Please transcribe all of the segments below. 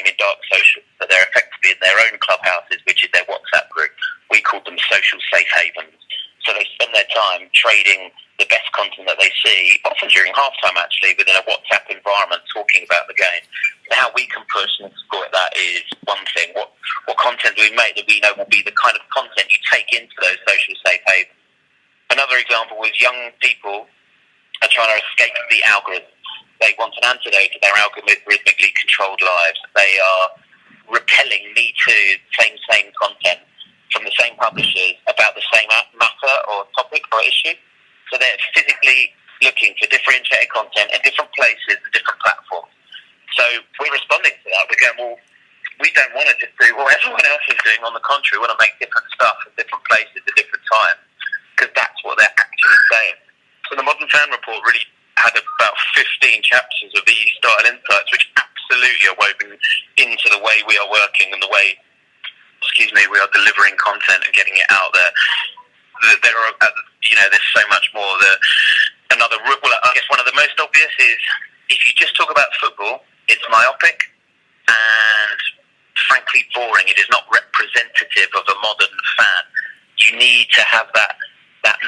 game in dark social, so they're effectively in their own clubhouses, which is their WhatsApp group. We call them social safe havens. So they spend their time trading the best content that they see, often during halftime actually, within a WhatsApp environment, talking about the game. And how we can push and exploit that is one thing. What content do we make that we know will be the kind of content you take into those social safe havens? Another example was young people are trying to escape the algorithm. They want an antidote to their algorithmically controlled lives. They are repelling Me Too, same content from the same publishers about the same matter or topic or issue. So they're physically looking for differentiated content in different places and different platforms. So we're responding to that. We're going, well, we don't want to just do what everyone else is doing. On the contrary, we want to make different stuff in different places at different times, because that's what they're actually saying. So the Modern Fan Report really had about 15 chapters of these style insights, which absolutely are woven into the way we are working and the way we are delivering content and getting it out there. There are, there's so much more. I guess one of the most obvious is, if you just talk about football, it's myopic and frankly boring. It is not representative of a modern fan. You need to have that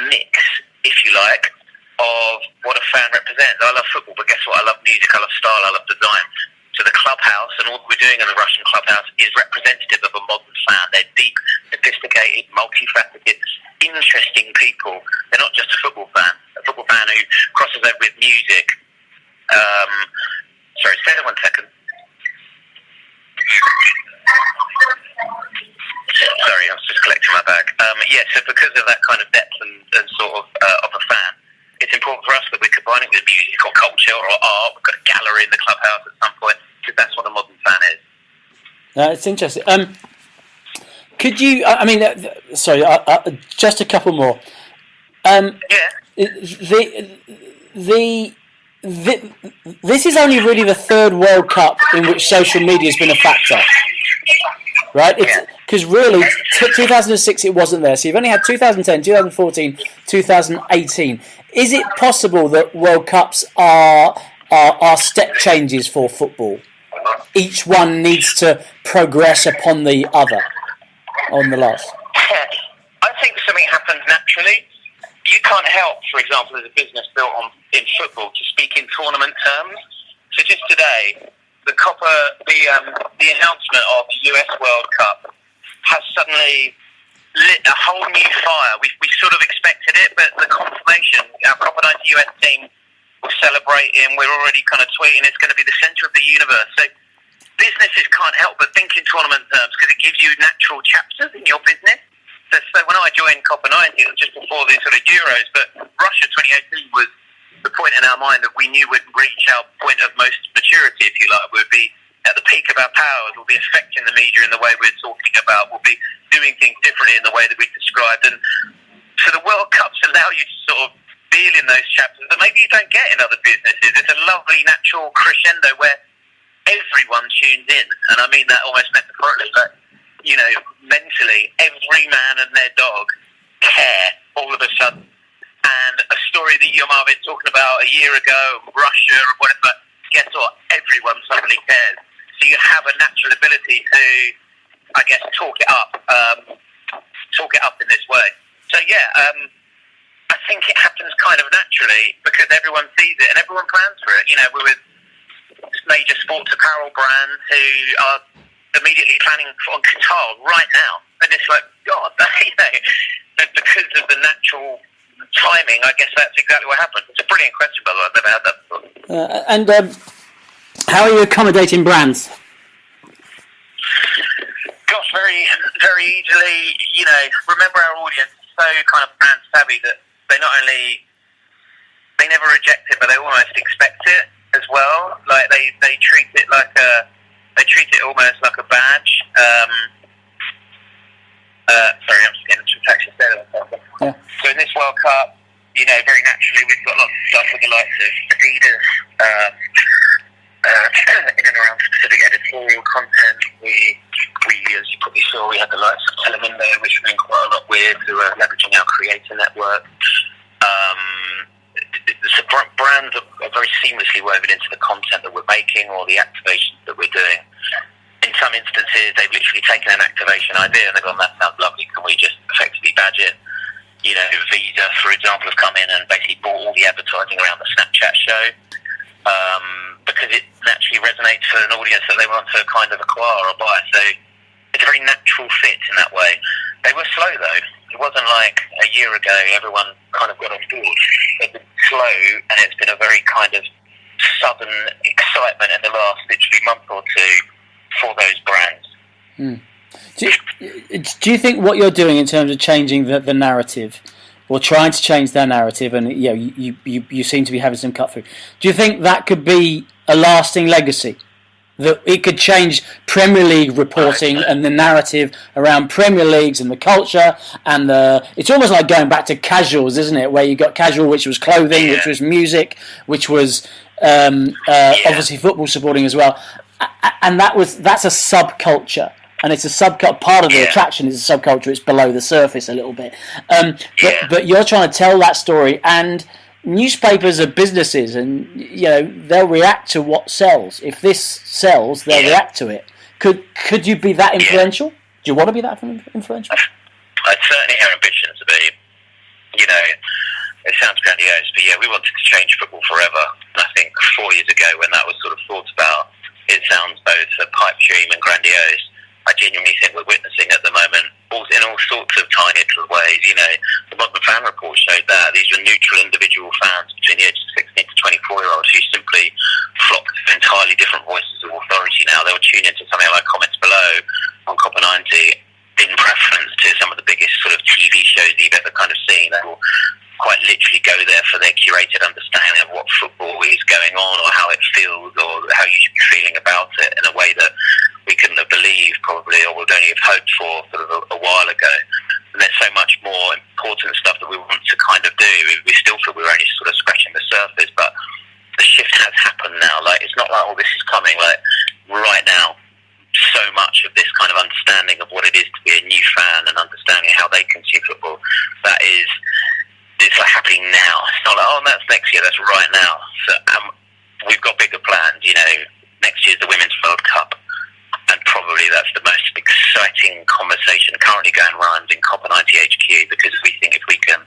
mix, if you like, of what a fan represents. I love football, but guess what? I love music, I love style, I love design. So the clubhouse and all that we're doing in the Russian clubhouse is representative of a modern fan. They're deep, sophisticated, multifaceted, interesting people. They're not just a football fan who crosses over with music. Sorry, stay there 1 second. Sorry, I was just collecting my bag. So because of that kind of depth and sort of a fan, it's important for us that we're combining with music or culture or art. We've got a gallery in the clubhouse at some point, because that's what a modern fan is. It's interesting. Could you? Just a couple more. This is only really the third World Cup in which social media has been a factor, right? Because really, 2006 it wasn't there. So you've only had 2010, 2014, 2018. Is it possible that World Cups are step changes for football? Each one needs to progress upon the other on the last. I think something happens naturally. You can't help, for example, as a business built in football, to speak in tournament terms. So just today, the announcement of the US World Cup has suddenly lit a whole new fire. We sort of expected it, but the confirmation, our Copa 90 US team will celebrate, and we're already kind of tweeting it's going to be the centre of the universe. So businesses can't help but think in tournament terms, because it gives you natural chapters in your business. So when I joined Copa 90, it was just before the sort of Euros, but Russia 2018 was the point in our mind that we knew would reach our point of most maturity, if you like. We'd be at the peak of our powers. We'll be affecting the media in the way we're talking about. We'll be doing things differently in the way that we described. And so the World Cups allow you to sort of feel in those chapters that maybe you don't get in other businesses. It's a lovely natural crescendo where everyone tunes in, and I mean that almost metaphorically, but mentally, every man and their dog care all of a sudden. And a story that you and I have been talking about a year ago, Russia or whatever, guess what? Everyone suddenly cares. So you have a natural ability to, I guess, talk it up in this way. So I think it happens kind of naturally because everyone sees it and everyone plans for it. We're with major sports apparel brands who are immediately planning on Qatar right now, and it's like, God, but because of the natural timing, I guess that's exactly what happened. It's a brilliant question, by the way. I've never had that before. How are you accommodating brands? Gosh, very, very easily. Remember our audience is so kind of brand savvy that they never reject it, but they almost expect it as well. Like they treat it almost like a badge. Sorry, I'm just getting some taxis there. Yeah. So in this World Cup, very naturally, we've got lots of stuff with the likes of Adidas, in and around specific editorial content. We, as you probably saw, we had the likes of Telemundo, which we're doing quite a lot with, who are leveraging our creator network. So brands are very seamlessly woven into the content that we're making or the activations that we're doing. some instances, they've literally taken an activation idea and they've gone, that sounds lovely, can we just effectively badge it? You know, Visa, for example, have come in and basically bought all the advertising around the Snapchat show because it naturally resonates for an audience that they want to kind of acquire or buy. So it's a very natural fit in that way. They were slow, though. It wasn't like a year ago everyone kind of got on board. It's been slow, and it's been a very kind of sudden excitement in the last literally month or two for those brands. Do you think what you're doing in terms of changing the narrative, or trying to change their narrative, and you seem to be having some cut through, do you think that could be a lasting legacy? That it could change Premier League reporting and the narrative around Premier Leagues and the culture and it's almost like going back to casuals, isn't it? Where you got casual, which was clothing, which was music, which was obviously football supporting as well, and that's a subculture. And it's a subculture. Part of the attraction is a subculture. It's below the surface a little bit. But you're trying to tell that story, and newspapers are businesses, and they'll react to what sells. If this sells, they'll react to it. Could you be that influential? Do you want to be that influential? I certainly have ambitions to be. It sounds grandiose, but we wanted to change football forever. And I think 4 years ago, when that was sort of thought about, it sounds both a pipe dream and grandiose. I genuinely think we're witnessing at the moment, in all sorts of tiny little ways. The Modern Fan Report showed that these were neutral individual fans between the ages of 16 to 24-year-olds who simply flock to entirely different voices of authority now. They will tune into something like Comments Below on Copper 90 in preference to some of the biggest sort of TV shows you've ever kind of seen. They will quite literally go there for their curated understanding of what football is going on, or how it feels, or how you should be feeling about it, in a way that we couldn't have believed probably, or would only have hoped for sort of a while ago. And there's so much more important stuff that we want to kind of do. We still feel we're only sort of scratching the surface, but the shift has happened now. Like, it's not like, this is coming. Like, right now, so much of this kind of understanding of what it is to be a new fan and understanding how they consume football, it's like happening now. It's not like, that's next year, that's right now. So we've got bigger plans. Next year's the Women's World Cup, and probably that's the most exciting conversation currently going around in Copper 90 HQ, because we think if we can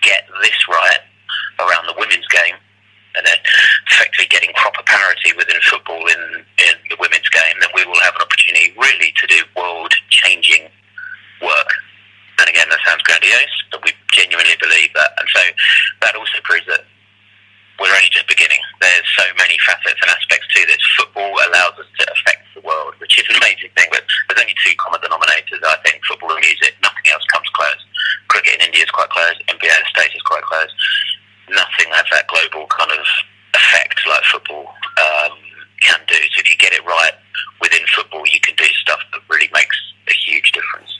get this right around the women's game, and then effectively getting proper parity within football in the women's game, then we will have an opportunity really to do world-changing work. And again, that sounds grandiose, but we genuinely believe that. And so that also proves that we're only just beginning. There's so many facets and aspects to this. Football allows us to affect the world, which is an amazing thing, but there's only two common denominators, I think: football and music. Nothing else comes close. Cricket in India is quite close. NBA in the States is quite close. Nothing has that global kind of effect like football can do. So if you get it right within football, you can do stuff that really makes a huge difference.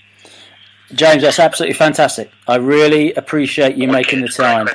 James, that's absolutely fantastic. I really appreciate you making the time.